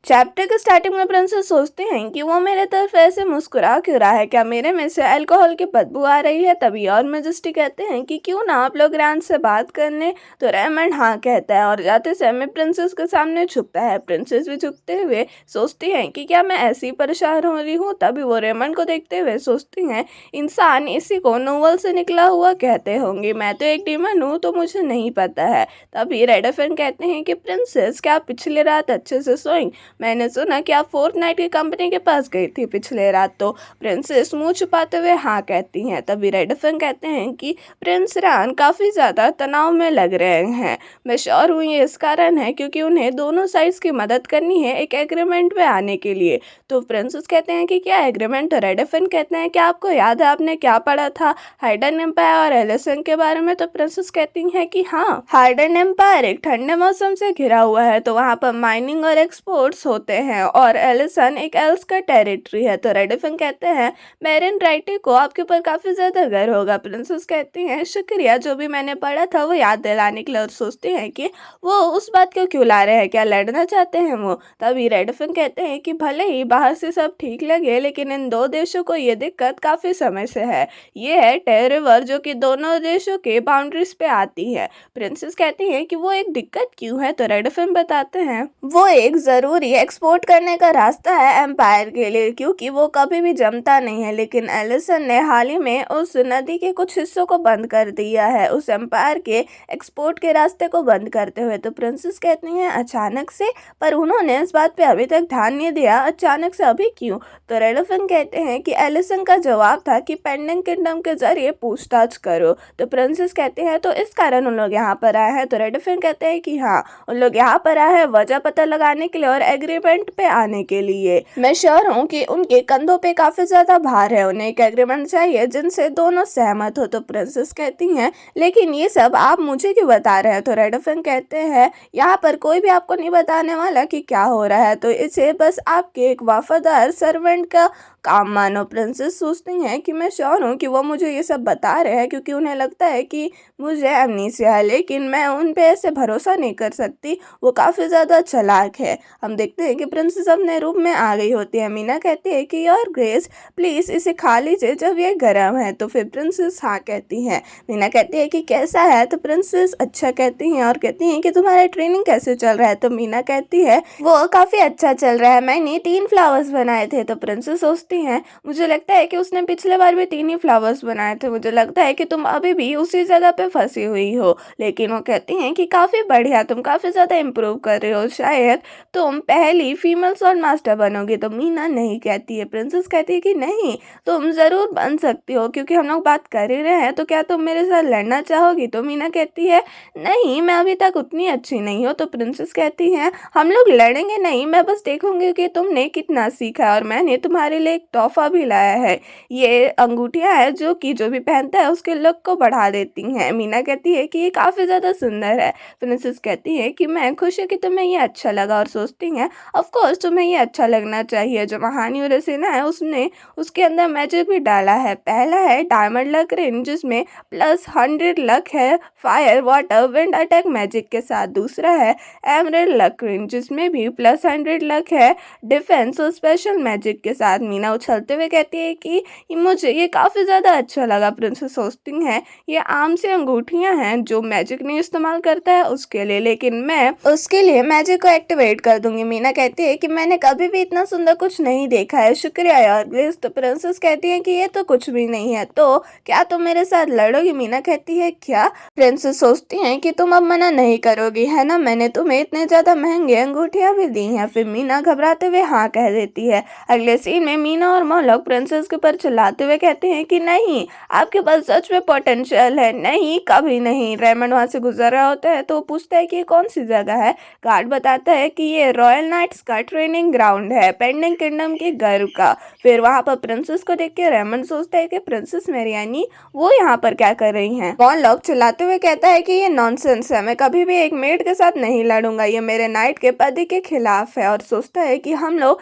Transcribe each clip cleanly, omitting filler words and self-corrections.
Chapter के starting में princess सोचते हैं कि वो मेरे तरफ ऐसे मुस्कुरा क्यों रहा है, क्या मेरे में से अल्कोहल की बदबू आ रही है। तभी और मेजेस्टी कहते हैं कि क्यों ना आप लोग रैन से बात करने। तो रेमंड हाँ कहता है और जाते समय प्रिंसेस के सामने झुकता है। प्रिंसेस भी झुकते हुए सोचती हैं कि क्या मैं ऐसी परेशान हो रही हूँ। तभी वो रेमंड को देखते हुए सोचती हैं इंसान इसी को नोवेल से निकला हुआ कहते होंगे, मैं तो एक डीमन हूँ तो मुझे नहीं पता है। तभी रेडफिन कहते हैं कि प्रिंसेस क्या आप पिछली रात अच्छे से सोई, मैंने सुना कि आप फोर्थ नाइट की कंपनी के पास गई थी पिछले रात। तो प्रिंसेस मुंह छुपाते हुए हाँ कहती हैं। तभी रेडफिन कहते हैं कि प्रिंस रान काफ़ी ज़्यादा तनाव में लग रहे हैं। मैं श्योर हूँ ये इस कारण है क्योंकि उन्हें दोनों साइड्स की मदद करनी है एक एग्रीमेंट पे आने के लिए। तो प्रिंसेस कहते हैं कि क्या एग्रीमेंट। तो रेडफिन कहते हैं कि आपको याद है आपने क्या पढ़ा था हाइडन एम्पायर और एलिसन के बारे में। तो प्रिंसेस कहती हैं कि हाँ, हाइडन एम्पायर एक ठंडे मौसम से घिरा हुआ है, तो वहाँ पर माइनिंग और एक्सपोर्ट्स होते हैं, और एलिसन एक एल्स का टेरिटरी है। तो रेडफिन कहते हैं मेरिन राइटी को आपके ऊपर काफ़ी ज़्यादा गर्व होगा। प्रिंसेस कहती हैं शुक्रिया, जो भी मैंने पढ़ा था वो याद दिलाने के लिए। और सोचते हैं कि वो उस बात को क्यों ला रहे हैं, क्या लड़ना चाहते हैं वो। तभी रेडफिन कहते हैं कि भले ही बाहर से सब ठीक लगे लेकिन इन दो देशों को ये दिक्कत काफ़ी समय से है। ये है टे रिवर जो कि दोनों देशों के बाउंड्रीज पे आती है। प्रिंसेस कहती हैं कि वो एक दिक्कत क्यों है। तो रेडफिन बताते हैं वो एक ज़रूरी एक्सपोर्ट करने का रास्ता है एम्पायर के लिए, क्योंकि वो कभी भी जमता नहीं है। लेकिन एलिसन ने हाल ही में उस नदी के कुछ हिस्सों को बंद कर दिया है उस एम्पायर के एक्सपोर्ट के रास्ते को बंद करते हुए। तो प्रिंसेस कहती हैं अचानक से, पर उन्होंने इस बात पे अभी तक ध्यान नहीं दिया, अचानक से अभी क्यों। तो रेडफिन कहते हैं कि एलिसन का जवाब था कि पेंडिंग किंगडम के जरिए पूछताछ करो। तो प्रिंसेस कहते हैं तो इस कारण उन लोग यहाँ पर आए हैं। तो रेडफिन कहते हैं कि हाँ, उन लोग यहाँ पर आए हैं वजह पता लगाने के लिए और एग्रीमेंट पे आने के लिए। मैं श्योर हूँ कि उनके कंधों पे काफी ज्यादा भार है, उन्हें एक एग्रीमेंट चाहिए जिनसे दोनों सहमत हो। तो प्रिंसेस कहती हैं लेकिन ये सब आप मुझे क्यों बता रहे हैं। तो रेडफिन कहते हैं यहाँ पर कोई भी आपको नहीं बताने वाला कि क्या हो रहा है, तो इसे बस आपके एक वफादार सर्वेंट का काम मानो। प्रिंसेस सोचती हैं कि मैं श्योर हूँ कि वो मुझे ये सब बता रहे हैं क्योंकि उन्हें लगता है कि मुझे एमनीसिया है, लेकिन मैं उन पे ऐसे भरोसा नहीं कर सकती, वो काफ़ी ज़्यादा चालाक है। हम देखते हैं कि प्रिंसेस अपने रूम में आ गई होती है। मीना कहती है कि योर ग्रेस प्लीज़ इसे खा लीजिए जब ये गर्म है। तो फिर प्रिंसेस हाँ कहती हैं। मीना कहती है कि कैसा है। तो प्रिंसेस अच्छा कहती हैं और कहती हैं कि तुम्हारा ट्रेनिंग कैसे चल रहा है। तो मीना कहती है वो काफ़ी अच्छा चल रहा है, मैंने 3 फ्लावर्स बनाए थे। तो प्रिंसेस सोचती हैं मुझे लगता है कि उसने पिछले बार भी 3 ही फ्लावर्स बनाए थे, मुझे लगता है कि तुम अभी भी उसी जगह पे फंसी हुई हो। लेकिन वो कहती हैं कि काफ़ी बढ़िया, तुम काफ़ी ज़्यादा इम्प्रूव कर रहे हो, शायद तुम पहली फीमेल स्वॉर्ड मास्टर बनोगी। तो मीना नहीं कहती है। प्रिंसेस कहती है कि नहीं, तुम ज़रूर बन सकती हो क्योंकि हम लोग बात कर ही रहे हैं, तो क्या तुम मेरे साथ लड़ना चाहोगी। तो मीना कहती है नहीं, मैं अभी तक उतनी अच्छी नहीं हूँ। तो प्रिंसेस कहती हैं हम लोग लड़ेंगे नहीं, मैं बस देखूंगी कि तुमने कितना सीखा है, और मैंने तुम्हारे लिए एक तोहफा भी लाया है। ये अंगूठियाँ हैं जो कि जो भी पहनता है उसके लुक को बढ़ा देती हैं। मीना कहती है कि ये काफ़ी ज़्यादा सुंदर है। प्रिंसेस कहती है कि मैं खुश हूँ कि तुम्हें ये अच्छा लगा, और सोचती हैं ऑफ कोर्स तुम्हें ये अच्छा लगना चाहिए। जो महानी उरसेना है उसने उसके अंदर मैजिक भी डाला है। पहला है डायमंड लक रिंग जिसमें +100 लक है fire water wind attack magic के साथ। दूसरा है एमरेल्ड लक रिंग जिसमें भी +100 लक है डिफेंस और स्पेशल मैजिक के साथ। मीना उछलते हुए कहती है कि मुझे ये काफ़ी ज़्यादा अच्छा लगा। प्रिंसेस सोचती हैं ये आम सी अंगूठियाँ हैं जो मैजिक नहीं इस्तेमाल करता है उसके लिए, लेकिन मैं उसके लिए मैजिक को एक्टिवेट कर दूंगी। मीना कहती है कि मैंने कभी भी इतना सुंदर कुछ नहीं देखा है, शुक्रिया यार ग्रेस। तो प्रिंसेस कहती है कि ये तो कुछ भी नहीं है, तो क्या तुम मेरे साथ लड़ोगी। मीना कहती है क्या। प्रिंसेस सोचती हैं कि तुम अब मना नहीं करोगी है ना, मैंने तुम्हें इतने ज़्यादा महंगे अंगूठियाँ भी दी हैं। फिर मीना घबराते हुए हाँ कह देती है। अगले सीन में मीना और मोलोक प्रिंसेस के ऊपर चिल्लाते हुए कहते हैं कि नहीं, आपके पास सच में पोटेंशियल है। नहीं, कभी नहीं। रेमंड वहाँ से गुजर रहा होता है तो पूछता है कि ये कौन सी जगह है। गार्ड बताता है कि ये रॉयल नाइट्स का ट्रेनिंग ग्राउंड है, पेंडिंग किंगडम के गर्व का। फिर वहाँ पर प्रिंसेस को देख के रेमंड सोचता है कि प्रिंसेस मेरियानी वो यहाँ पर क्या कर रही हैं। मोलोक चिल्लाते हुए कहता है कि ये नॉनसेंस है, मैं कभी भी एक मेड के साथ नहीं लड़ूंगा, ये मेरे नाइट के पति के खिलाफ है। और सोचता है कि हम लोग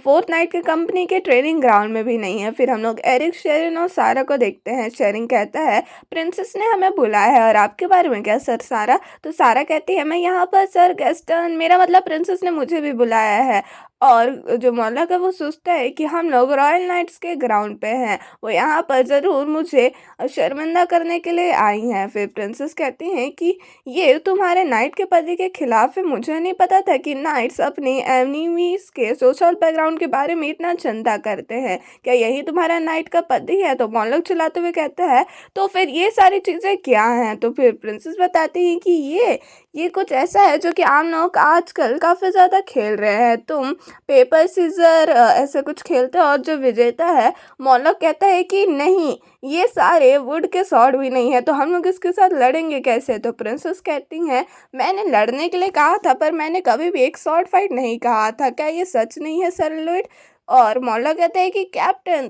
फोर्थ नाइट की कंपनी के ट्रेनिंग ग्राउंड में भी नहीं है। फिर हम लोग एरिक, शेरिन और सारा को देखते हैं। शेरिन कहता है प्रिंसेस ने हमें बुलाया है और आपके बारे में क्या सर सारा? तो सारा कहती है मैं यहाँ पर सर गेस्टन, मेरा मतलब प्रिंसेस ने मुझे भी बुलाया है। और जो मौलक है वो सोचता है कि हम लोग रॉयल नाइट्स के ग्राउंड पे हैं, वो यहाँ पर ज़रूर मुझे शर्मिंदा करने के लिए आई हैं। फिर प्रिंसेस कहती हैं कि ये तुम्हारे नाइट के पति के खिलाफ है, मुझे नहीं पता था कि नाइट्स अपनी एनिमीज के सोशल बैकग्राउंड के बारे में इतना चिंता करते हैं। क्या यही तुम्हारा नाइट का पति है? तो मौलक चिल्लाते हुए कहता है तो फिर ये सारी चीज़ें क्या हैं? तो फिर प्रिंसेस बताती हैं कि ये कुछ ऐसा है जो कि आम लोग आजकल काफ़ी ज़्यादा खेल रहे हैं। तुम पेपर सीजर ऐसे कुछ खेलते हो और जो विजेता है, मौलक कहता है कि नहीं, ये सारे वुड के स्वॉर्ड भी नहीं है, तो हम लोग इसके साथ लड़ेंगे कैसे? तो प्रिंसेस कहती हैं मैंने लड़ने के लिए कहा था पर मैंने कभी भी एक स्वॉर्ड फाइट नहीं कहा था, क्या ये सच नहीं है सर लुइड? और मौला कहते हैं कि कैप्टन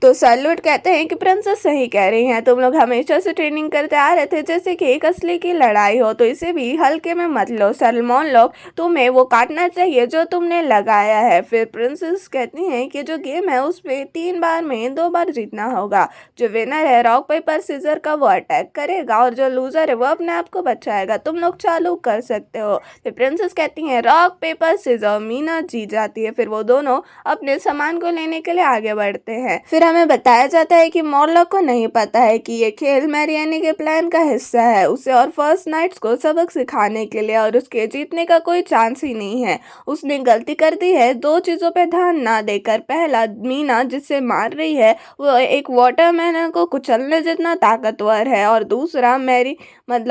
तो सैल्यूट कहते हैं कि प्रिंसेस सही कह रही हैं, तुम लोग हमेशा से ट्रेनिंग करते आ रहे थे जैसे कि एक असली की लड़ाई हो, तो इसे भी हल्के में मत लो सलमान लोग, तुम्हें वो काटना चाहिए जो तुमने लगाया है। फिर प्रिंसेस कहती हैं कि जो गेम है उस पर 3 बार में 2 बार जीतना होगा, जो विनर है रॉक पेपर सीजर का वो अटैक करेगा और जो लूजर है वो अपने आप को बचाएगा, तुम लोग चालू कर सकते हो। फिर प्रिंसेस कहती हैं रॉक पेपर सीजर, मीना जीत जाती है। फिर वो दोनों अपने सामान को लेने के लिए आगे बढ़ते हैं। फिर हमें बताया जाता है कि मॉर्लॉक को नहीं पता है कि ये खेल मैरियानी के प्लान का हिस्सा है, उसे और फर्स्ट नाइट्स को सबक सिखाने के लिए, और उसके जीतने का कोई चांस ही नहीं है। उसने गलती कर दी है 2 चीज़ों पे ध्यान ना देकर। पहला, मीना जिससे मार रही है वो एक वाटरमैन को कुचलने जितना ताकतवर है, और दूसरा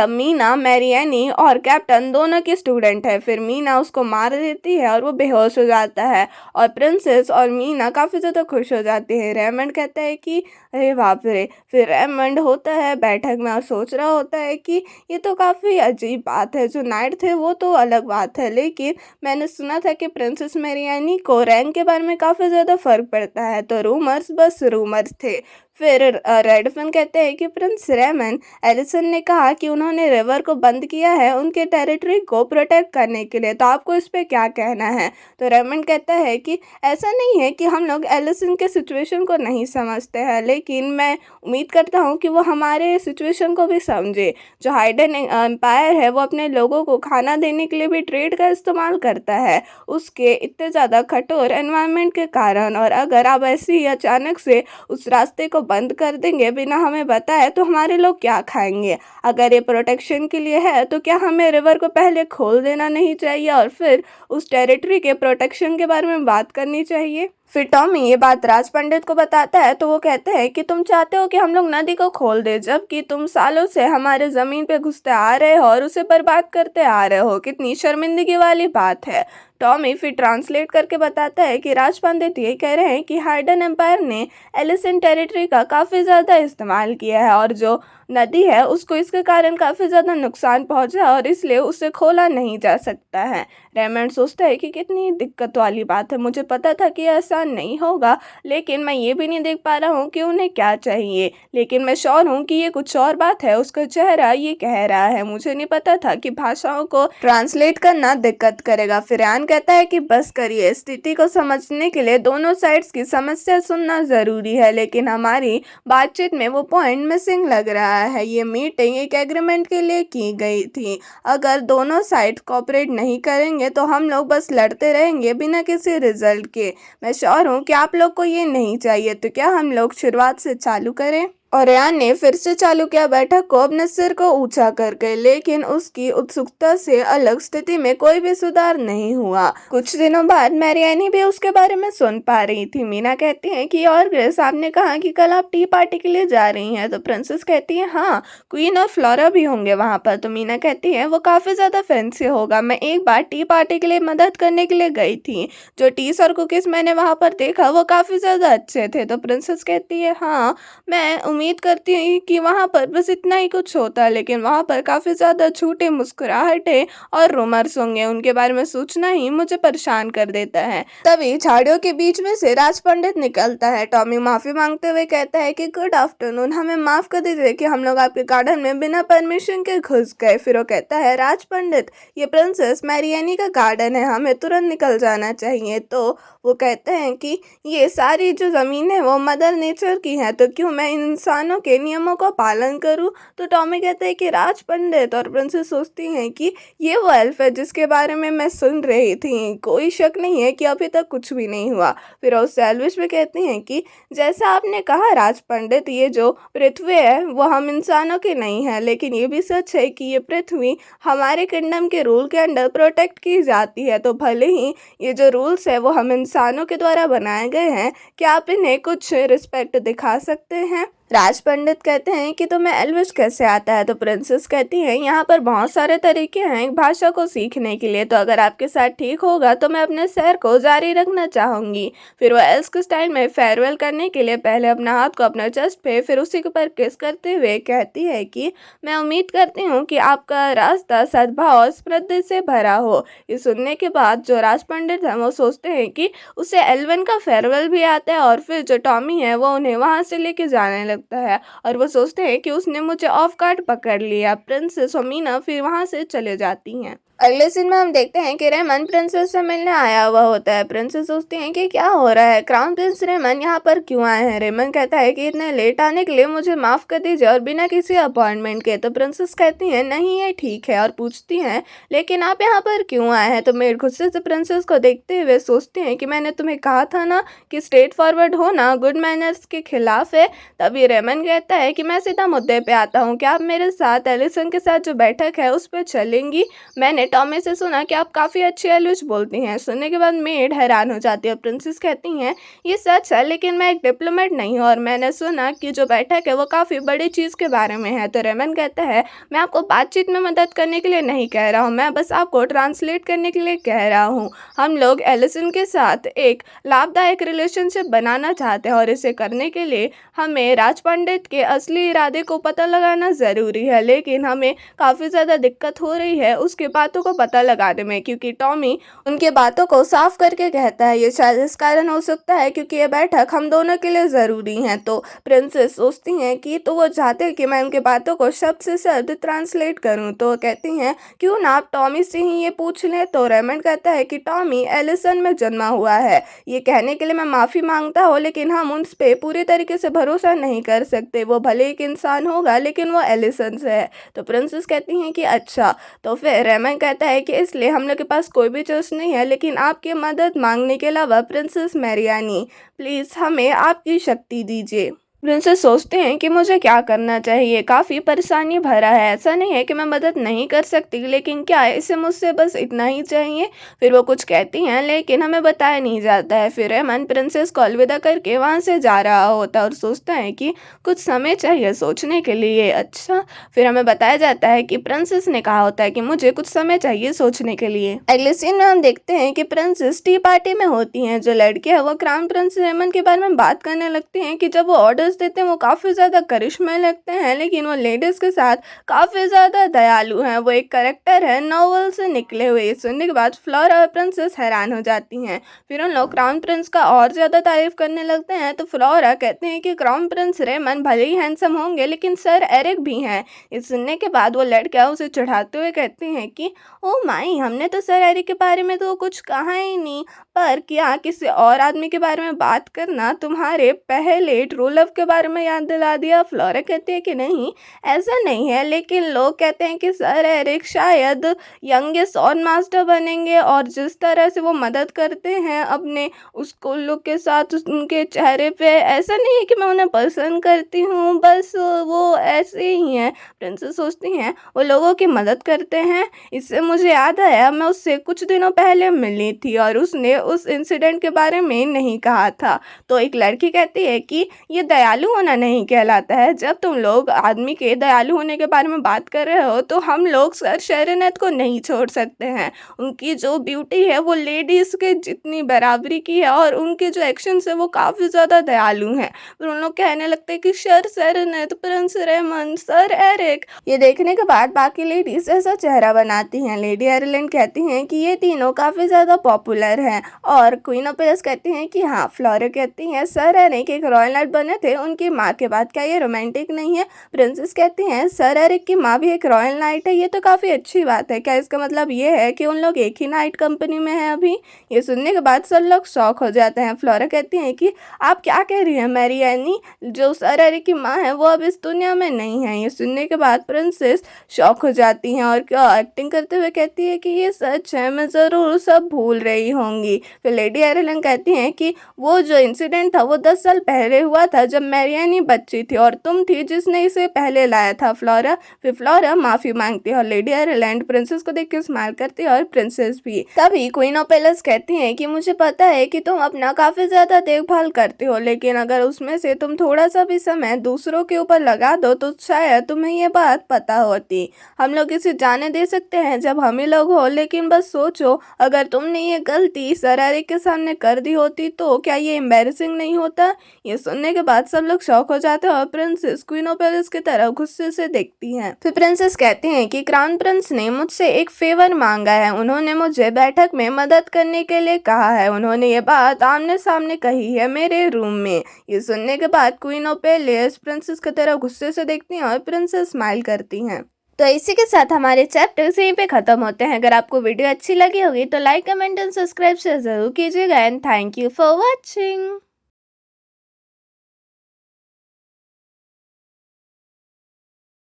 मीना मैरियानी और कैप्टन दोनों की स्टूडेंट है। फिर मीना उसको मार देती है और वो बेहोश हो जाता है, और प्रिंसेस और मीना काफ़ी ज़्यादा खुश हो जाती है। रेमंड कहता है कि अरे बाप रे। फिर रेमंड होता है बैठक में और सोच रहा होता है कि ये तो काफ़ी अजीब बात है, जो नाइट थे वो तो अलग बात है, लेकिन मैंने सुना था कि प्रिंसेस मैरियानी को रैंक के बारे में काफ़ी ज़्यादा फ़र्क पड़ता है, तो रूमर्स बस रूमर्स थे। फिर रेडफिन कहते हैं कि प्रिंस रेमन एलिसन ने कहा कि उन्होंने रिवर को बंद किया है उनके टेरिटरी को प्रोटेक्ट करने के लिए, तो आपको इस पे क्या कहना है? तो रेमंड कहता है कि ऐसा नहीं है कि हम लोग एलिसन के सिचुएशन को नहीं समझते हैं, लेकिन मैं उम्मीद करता हूँ कि वो हमारे सिचुएशन को भी समझे। जो हाइडन एम्पायर है वो अपने लोगों को खाना देने के लिए भी ट्रेड का इस्तेमाल करता है, उसके इतने ज़्यादा कठोर एनवायरनमेंट के कारण, और अगर आप ऐसे ही अचानक से उस रास्ते को बंद कर देंगे बिना हमें बताए तो हमारे लोग क्या खाएंगे? अगर ये प्रोटेक्शन के लिए है तो क्या हमें रिवर को पहले खोल देना नहीं चाहिए और फिर उस टेरिटरी के प्रोटेक्शन के बारे में बात करनी चाहिए? फिर टॉमी ये बात राज पंडित को बताता है, तो वो कहते हैं कि तुम चाहते हो कि हम लोग नदी को खोल दे, जबकि तुम सालों से हमारे ज़मीन पे घुसते आ रहे हो और उसे बर्बाद करते आ रहे हो, कितनी शर्मिंदगी वाली बात है। टॉमी फिर ट्रांसलेट करके बताता है कि राज पंडित ये कह रहे हैं कि हाइडन एम्पायर ने एलिसन टेरिटरी का काफ़ी ज़्यादा इस्तेमाल किया है, और जो नदी है उसको इसके कारण काफ़ी ज़्यादा नुकसान पहुंचा और इसलिए उसे खोला नहीं जा सकता है। रेमंड सोचता है कि कितनी दिक्कत वाली बात है, मुझे पता था कि आसान नहीं होगा, लेकिन मैं ये भी नहीं देख पा रहा हूँ कि उन्हें क्या चाहिए, लेकिन मैं श्योर हूँ कि ये कुछ और बात है। उसका चेहरा ये कह रहा है, मुझे नहीं पता था कि भाषाओं को ट्रांसलेट करना दिक्कत करेगा। फिर यान कहता है कि बस करिए, स्थिति को समझने के लिए दोनों साइड्स की समस्या सुनना ज़रूरी है, लेकिन हमारी बातचीत में वो पॉइंट मिसिंग लग रहा है। ये मीटिंग एक एग्रीमेंट के लिए की गई थी, अगर दोनों साइड कोऑपरेट नहीं करेंगे तो हम लोग बस लड़ते रहेंगे बिना किसी रिजल्ट के। मैं श्योर हूँ कि आप लोग को ये नहीं चाहिए, तो क्या हम लोग शुरुआत से चालू करें? और रेयान ने फिर से चालू किया बैठक को अपने सिर को ऊंचा करके, लेकिन उसकी उत्सुकता से अलग स्थिति में कोई भी सुधार नहीं हुआ। कुछ दिनों बाद मैरियानी भी उसके बारे में सुन पा रही थी। मीना कहती है कि और ग्रेस आपने कहा कि कल आप टी पार्टी के लिए जा रही हैं, तो प्रिंसेस कहती है हाँ, क्वीन और फ्लोरा भी होंगे वहाँ पर। तो मीना कहती है वो काफ़ी ज़्यादा फैंसी होगा, मैं एक बार टी पार्टी के लिए मदद करने के लिए गई थी, जो टीस और कुकीज़ मैंने वहाँ पर देखा वो काफ़ी ज़्यादा अच्छे थे। तो प्रिंसेस कहती है हाँ, मैं उम्मीद करती हूँ कि वहाँ पर बस इतना ही कुछ होता है, लेकिन वहाँ पर काफ़ी ज़्यादा झूठे मुस्कुराहटें और रूमर्स होंगे, उनके बारे में सोचना ही मुझे परेशान कर देता है। तभी झाड़ियों के बीच में से राज पंडित निकलता है। टॉमी माफ़ी मांगते हुए कहता है कि गुड आफ्टरनून, हमें माफ़ कर दीजिए कि हम लोग आपके गार्डन में बिना परमिशन के घुस गए। फिर वो कहता है, राज पंडित, ये प्रिंसेस मैरियानी का गार्डन है, हमें तुरंत निकल जाना चाहिए। तो वो कहते हैं कि ये सारी जो ज़मीन है वो मदर नेचर की है, तो क्यों मैं इन इंसानों के नियमों का पालन करूं? तो टॉमी कहता है कि राज पंडित, और प्रिंसेस सोचती हैं कि ये वो एल्फ है जिसके बारे में मैं सुन रही थी, कोई शक नहीं है कि अभी तक कुछ भी नहीं हुआ। फिर वो सैल्विश में कहती हैं कि जैसा आपने कहा राज पंडित, ये जो पृथ्वी है वो हम इंसानों की नहीं है, लेकिन ये भी सच है कि ये पृथ्वी हमारे किंगडम के रूल के अंडर प्रोटेक्ट की जाती है। तो भले ही ये जो रूल्स है वो हम इंसानों के द्वारा बनाए गए हैं, क्या आप इन्हें कुछ रिस्पेक्ट दिखा सकते हैं? राज पंडित कहते हैं कि तुम्हें एल्विश कैसे आता है? तो प्रिंसेस कहती हैं, यहाँ पर बहुत सारे तरीके हैं एक भाषा को सीखने के लिए, तो अगर आपके साथ ठीक होगा तो मैं अपने सैर को जारी रखना चाहूँगी। फिर वो एल्स के स्टाइल में फेयरवेल करने के लिए पहले अपना हाथ को अपने चेस्ट पे फिर उसी के ऊपर किस करते हुए कहती है कि मैं उम्मीद करती हूँ कि आपका रास्ता सद्भाव और समृद्धि से भरा हो। ये सुनने के बाद जो राज पंडित हैं वो सोचते हैं कि उसे एल्वन का फेयरवेल भी आता है, और फिर जो टॉमी है वो उन्हें वहाँ से लेके जाने लगता है, और वो सोचते हैं कि उसने मुझे ऑफ गार्ड पकड़ लिया। प्रिंसेस और मीना फिर वहाँ से चले जाती हैं। अगले सीन में हम देखते हैं कि रेमन प्रिंसेस से मिलने आया हुआ होता है। प्रिंसेस सोचती हैं कि क्या हो रहा है, क्राउन प्रिंस रेमन यहाँ पर क्यों आए हैं? रेमन कहता है कि इतने लेट आने के लिए मुझे माफ़ कर दीजिए और बिना किसी अपॉइंटमेंट के। तो प्रिंसेस कहती हैं नहीं ये ठीक है, और पूछती हैं लेकिन आप यहाँ पर क्यों आए हैं? तो मेरे गुस्से से प्रिंसेस को देखते हुए सोचती हैं कि मैंने तुम्हें कहा था ना कि स्ट्रेट फॉरवर्ड होना गुड मैनर्स के खिलाफ है। तभी रेमन कहता है कि मैं सीधा मुद्दे पे आता हूँ, क्या आप मेरे साथ एलिसन के साथ जो बैठक है उस पर चलेंगी? मैंने टॉमी से सुना कि आप काफ़ी अच्छी एल्विश बोलती हैं। सुनने के बाद मेड हैरान हो जाती है। प्रिंसेस कहती हैं ये सच है, लेकिन मैं एक डिप्लोमेट नहीं हूँ, और मैंने सुना कि जो बैठक है वो काफ़ी बड़ी चीज़ के बारे में है। तो रेमन कहता है मैं आपको बातचीत में मदद करने के लिए नहीं कह रहा हूँ, मैं बस आपको ट्रांसलेट करने के लिए कह रहा हूँ। हम लोग एलिसन के साथ एक लाभदायक रिलेशनशिप बनाना चाहते हैं, और इसे करने के लिए हमें राज पंडित के असली इरादे को पता लगाना ज़रूरी है, लेकिन हमें काफ़ी ज़्यादा दिक्कत हो रही है उसके बातों को पता लगाने में, क्योंकि टॉमी उनके बातों को साफ करके कहता है ये शायद इस कारण हो सकता है क्योंकि ये बैठक हम दोनों के लिए ज़रूरी है। तो प्रिंसेस सोचती हैं कि तो वो चाहते हैं कि मैं उनके बातों को शब्द से शब्द ट्रांसलेट करूं, तो कहती हैं क्यों ना आप टॉमी से ही ये पूछ लें। तो रेमंड कहता है कि टॉमी एलिसन में जन्मा हुआ है, ये कहने के लिए मैं माफ़ी मांगता हूँ, लेकिन हम उन पर पूरी तरीके से भरोसा नहीं कर सकते। वो भले एक इंसान होगा लेकिन वो एलिसन से है। तो प्रिंसेस कहती हैं कि अच्छा। तो फिर रेमंड कहता है कि इसलिए हम लोग के पास कोई भी चॉइस नहीं है लेकिन आपकी मदद मांगने के अलावा। प्रिंसेस मैरियानी, प्लीज़ हमें आपकी शक्ति दीजिए। प्रिंसेस सोचते हैं कि मुझे क्या करना चाहिए, काफ़ी परेशानी भरा है, ऐसा नहीं है कि मैं मदद नहीं कर सकती, लेकिन क्या है इसे मुझसे बस इतना ही चाहिए? फिर वो कुछ कहती हैं लेकिन हमें बताया नहीं जाता है। फिर रेमन प्रिंसेस को अलविदा करके वहाँ से जा रहा होता है और सोचता है कि कुछ समय चाहिए सोचने के लिए। अच्छा, फिर हमें बताया जाता है कि प्रिंसेस ने कहा होता है कि मुझे कुछ समय चाहिए सोचने के लिए। अगले सीन में हम देखते हैं कि प्रिंसेस टी पार्टी में होती हैं। जो लड़की है वो क्राउन प्रिंस रेमन के बारे में बात करने लगती हैं कि जब वो ऑर्डर देते हैं वो काफ़ी ज़्यादा करिश्मे लगते हैं, लेकिन वो लेडीज़ के साथ काफ़ी ज़्यादा दयालु हैं, वो एक करेक्टर है नॉवल से निकले हुए। ये सुनने के बाद फ्लोरा और प्रिंसेस हैरान हो जाती हैं। फिर उन लोग क्राउन प्रिंस का और ज़्यादा तारीफ करने लगते हैं। तो फ्लोरा कहते हैं कि क्राउन प्रिंस रेमन भले ही हैंडसम होंगे लेकिन सर एरिक भी हैं। ये सुनने के बाद वो लड़कियां उसे चढ़ाते हुए कहते हैं कि ओ माई, हमने तो सर एरिक के बारे में तो कुछ कहा ही नहीं, पर क्या किसी और आदमी के बारे में बात करना तुम्हारे पहले ट्रू लव के बारे में याद दिला दिया? फ्लोरा कहती है कि नहीं, ऐसा नहीं है, लेकिन लोग कहते हैं कि सर एरिक शायद यंगेस्ट और मास्टर बनेंगे, और जिस तरह से वो मदद करते हैं अपने उसको लुक के साथ उनके चेहरे पे, ऐसा नहीं है कि मैं उन्हें पसंद करती हूँ, बस वो ऐसे ही हैं। प्रिंसेस सोचती हैं वो लोगों की मदद करते हैं। इससे मुझे याद आया मैं उससे कुछ दिनों पहले मिली थी और उसने उस इंसिडेंट के बारे में नहीं कहा था। तो एक लड़की कहती है कि ये दया दयालु होना नहीं कहलाता है। जब तुम लोग आदमी के दयालु होने के बारे में बात कर रहे हो तो हम लोग सर शरीनत को नहीं छोड़ सकते हैं। उनकी जो ब्यूटी है वो लेडीज़ के जितनी बराबरी की है और उनके जो एक्शंस है वो काफ़ी ज़्यादा दयालु हैं। फिर उन लोग कहने लगते हैं कि सर शरीनत, प्रिंस रेमंड, सर एरिक। ये देखने के बाद बाकी लेडीज ऐसा चेहरा बनाती हैं। लेडी आयरलैंड कहती हैं कि ये तीनों काफ़ी ज़्यादा पॉपुलर हैं और क्वीन ऑफ पेरिस कहती हैं कि हाँ। फ्लोरा कहती हैं सर एरिक एक रॉयल नाइट बने थे उनकी माँ के बाद, क्या ये रोमांटिक नहीं है? प्रिंसेस कहती हैं सर एरिक की माँ भी एक रॉयल नाइट है, ये तो काफ़ी अच्छी बात है। क्या इसका मतलब ये है कि उन लोग एक ही नाइट कंपनी में हैं अभी? ये सुनने के बाद सब लोग शॉक हो जाते हैं। फ्लोरा कहती हैं कि आप क्या कह रही हैं मैरी एनी, जो सर एरिक की माँ है वो अब इस दुनिया में नहीं है। ये सुनने के बाद प्रिंसेस शॉक हो जाती हैं और क्या एक्टिंग करते हुए कहती है कि ये सच है, मैं ज़रूर सब भूल रही होंगी। फिर लेडी आयरलैंड कहती हैं कि वो जो इंसिडेंट था वो 10 साल पहले हुआ था जब मैरी एनी बच्ची थी और तुम थी जिसने इसे पहले लाया था फ्लोरा। फिर फ्लोरा माफ़ी मांगती है और लेडी आयरलैंड प्रिंसेस को देख के स्माइल करती है और प्रिंसेस भी। तभी क्वीन ऑफ पेरिस कहती हैं कि मुझे पता है कि तुम अपना काफ़ी ज़्यादा देखभाल करते हो, लेकिन अगर उसमें से तुम थोड़ा सा भी समय दूसरों के ऊपर लगा दो तो शायद तुम्हें ये बात पता होती। हम लोग इसे जाने दे सकते हैं जब हम ही लोग हो, लेकिन बस सोचो अगर तुमने ये गलती सर एरिक के सामने कर दी होती तो क्या ये एम्बैरेसिंग नहीं होता? ये सुनने के बाद सब लोग शॉक हो जाते हैं और प्रिंसेस क्वीन ऑफ पेरिस की तरफ गुस्से से देखती हैं। फिर प्रिंसेस कहती हैं कि क्राउन प्रिंस ने मुझसे एक फेवर मांगा है, उन्होंने मुझे बैठक में मदद करने के लिए कहा है। उन्होंने ये बात आमने सामने कही है मेरे रूम में। ये सुनने के बाद क्वीन ऑफ पेरिस प्रिंसेस की तरफ गुस्से से देखती हैं और प्रिंसेस स्माइल करती हैं। तो इसी के साथ हमारे चैप्टर्स यहीं पे ख़त्म होते हैं। अगर आपको वीडियो अच्छी लगी होगी तो like, comment and subscribe share ज़रूर कीजिएगा and thank you for watching.